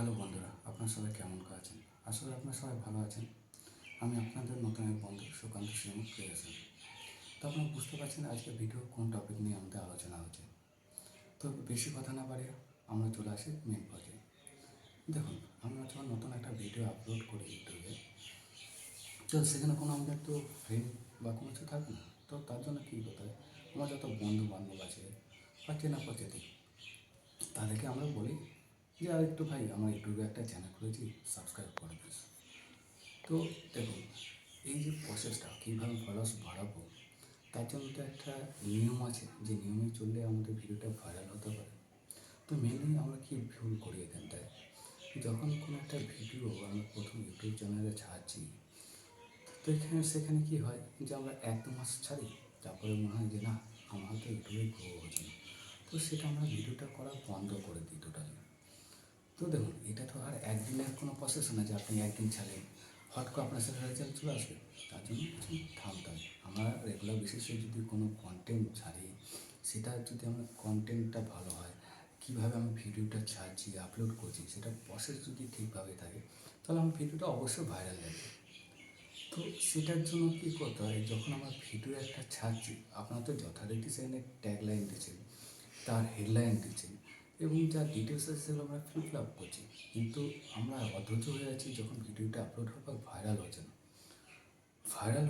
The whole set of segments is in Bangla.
হ্যালো বন্ধুরা, আপনারা সবাই কেমন আছেন? আসলে আপনারা সবাই ভালো আছেন। আমি আপনাদের নতুন এক বন্ধু সুকান্ত সিংহ ফিরে আসেন। তো আপনারা বুঝতে পারছেন আজকে ভিডিও কোন টপিক নিয়ে আমাদের আলোচনা হচ্ছে। তো বেশি কথা না বাড়িয়ে আমরা চলে আসি মেন পর্যায়ে। দেখুন, আমরা যখন নতুন একটা ভিডিও আপলোড করি ইউটিউবে, তো সেখানে কোনো আমাদের তো ফ্রেন্ড বা কোনো কিছু থাকে না। তো তার জন্য কী করতে হয়, আমার যত বন্ধু বান্ধব আছে বা চেনা পরিচিতি, তাদেরকে আমরা বলি যে আর একটু ভাই আমার ইউটিউবে একটা চ্যানেল খুলেছি, সাবস্ক্রাইব করে দিস। তো দেখুন, এই যে প্রসেসটা কীভাবে ফলোয়ার্স বাড়াবো, তার জন্য তো একটা নিয়ম আছে, যে নিয়মে চললে আমাদের ভিডিওটা ভাইরাল হতে পারে। তো মেনলি আমরা কী ভুল করি এখানটায়, যখন কোনো একটা ভিডিও আমরা প্রথম ইউটিউব চ্যানেলে ছাড়ছি, তো সেখানে কী হয় যে আমরা 1-2 মাস ছাড়ি, তারপরে মনে হয় যে না, আমার তো ইউটিউবে গ্রো হচ্ছে না, তো সেটা আমরা ভিডিওটা করা বন্ধ করে দিই টোটালি। তো দেখুন, এটা তো আর একদিনের কোনো প্রসেস না যে আপনি একদিন ছাড়েন হট করে আপনার সাথে রেজাল্ট চলে আসবে। তার জন্য কিছু থামতে হবে। আমরা রেগুলার বেসিসে যদি কোনো কন্টেন্ট ছাড়ি, সেটা যদি আমার কন্টেন্টটা ভালো হয়, কীভাবে আমি ভিডিওটা ছাড়ছি, আপলোড করছি, সেটা প্রসেস যদি ঠিকভাবে থাকে, তাহলে আমার ভিডিওটা অবশ্যই ভাইরাল যাবে। তো সেটার জন্য কী করতে হয়, যখন আমার ভিডিও একটা ছাড়ছি, আপনারা তো যথারীতি সেখানে ট্যাগলাইন দিচ্ছেন, তার হেডলাইন দিচ্ছেন, এবং যা ডিটেলস আছে সেগুলো আমরা ফিল আপ করছি, কিন্তু আমরা অধৈর্য হয়ে আছি যখন ভিডিওটা আপলোড হওয়ার পর ভাইরাল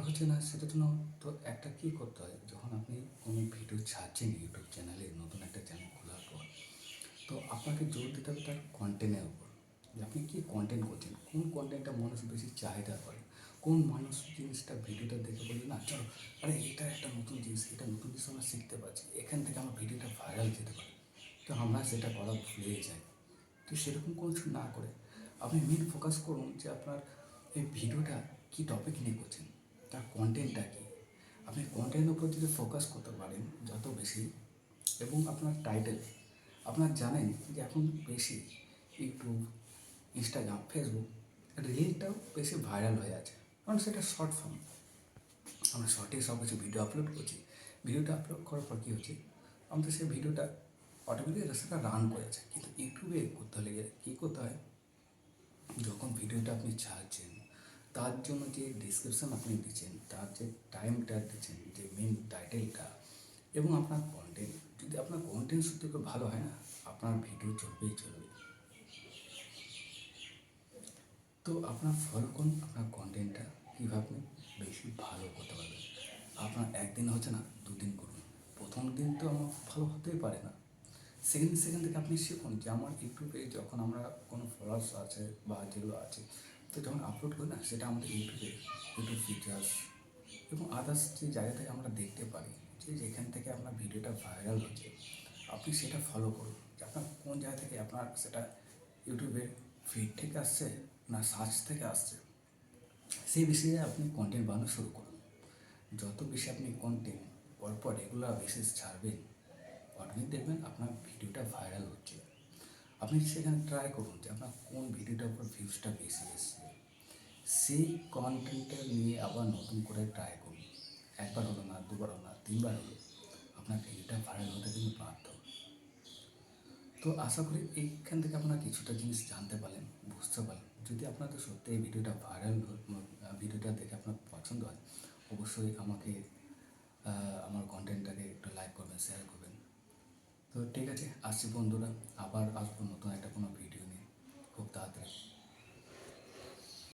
হচ্ছে না সেটার জন্য। তো একটা কী করতে হয়, যখন আপনি কোনো ভিডিও ছাড়ছেন ইউটিউব চ্যানেলে, নতুন একটা চ্যানেল খোলার পর, তো আপনাকে জোর দিতে হবে তার কন্টেন্টের উপর, যে আপনি কী কন্টেন্ট করছেন, কোন কন্টেন্টটা মানুষ বেশি চাহিদা করে, কোন মানুষ জিনিসটা ভিডিওটা দেখে বলবে না চলো, আরে এটা একটা নতুন জিনিস, এটা নতুন জিনিস আমরা শিখতে পারছি, এখান থেকে আমার ভিডিওটা ভাইরাল যেতে পারে। তো আমরা সেটা করা ভুলে যাই। তো সেরকম কিছু না করে আপনি মেন ফোকাস করুন যে আপনার এই ভিডিওটা কী টপিক নিয়ে করছেন, তার কন্টেন্টটা কী। আপনি কন্টেন্টের উপর যদি ফোকাস করতে পারেন যত বেশি, এবং আপনার টাইটেল, আপনার জানেন যে এখন বেশি ইউটিউব, ইনস্টাগ্রাম, ফেসবুক রিলটাও বেশি ভাইরাল হয়ে আছে, কারণ সেটা শর্ট ফর্ম। আমরা শর্টে সব কিছু ভিডিও আপলোড করছি। ভিডিওটা আপলোড করার পর কী হচ্ছে, আমাদের সেই ভিডিওটা অটোমেটিক সেটা রান করেছে। কিন্তু ইউটিউবে করতে হলে কী করতে হয়, যখন ভিডিওটা আপনি ছাড়ছেন, তার জন্য যে ডিসক্রিপশান আপনি দিচ্ছেন, তার যে টাইমটা দিচ্ছেন, যে মেন টাইটেলটা, এবং আপনার কন্টেন্ট, যদি আপনার কন্টেন্ট সত্যি করে ভালো হয় না, আপনার ভিডিও চলবেই চলবে। তো আপনার ফলো করুন আপনার কন্টেন্টটা কীভাবে বেশি ভালো করতে পারবেন। আপনার একদিন হচ্ছে না, দুদিন করুন। প্রথম দিন তো আমার ভালো হতেই পারে না। সেকেন্ড থেকে আপনি শিখুন যে আমার ইউটিউবে যখন আমরা কোনো ফলোয়ার্স আছে বা যেগুলো আছে, তো যখন আপলোড করি না, সেটা আমাদের ইউটিউব ফিচার্স এবং আদার্স যে জায়গা থেকে আমরা দেখতে পারি যে যেখান থেকে আপনার ভিডিওটা ভাইরাল হচ্ছে, আপনি সেটা ফলো করুন যে আপনার কোন জায়গা থেকে আপনার সেটা ইউটিউবের ফিড থেকে আসছে না সার্চ থেকে আসছে, সেই বিষয়ে আপনি কন্টেন্ট বানানো শুরু করুন। যত বেশি আপনি কন্টেন্ট পরপর রেগুলার বেসিস ছাড়বেন, অটোমেটিক দেখবেন আপনার ভিডিওটা ভাইরাল হচ্ছে। আপনি সেখানে ট্রাই করুন যে আপনার কোন ভিডিওটার উপর ভিউজটা বেশি এসছে, সেই কন্টেন্টটা নিয়ে আবার নতুন করে ট্রাই করুন। একবার হলো না, দুবার হলো না, তিনবার হলো, আপনার ভিডিওটা ভাইরাল হতে কিন্তু বাধ্য। তো আশা করি এইখান থেকে আপনারা কিছুটা জিনিস জানতে পারলেন, বুঝতে পারলেন। যদি আপনাদের সত্যি এই ভিডিওটা ভাইরাল, ভিডিওটা দেখে আপনার পছন্দ হয়, অবশ্যই আমাকে আমার কন্টেন্টটাকে একটু লাইক করবেন, শেয়ার করবেন। তো ঠিক আছে, আসছি বন্ধুরা, আবার আসবো নতুন একটা কোনো ভিডিও।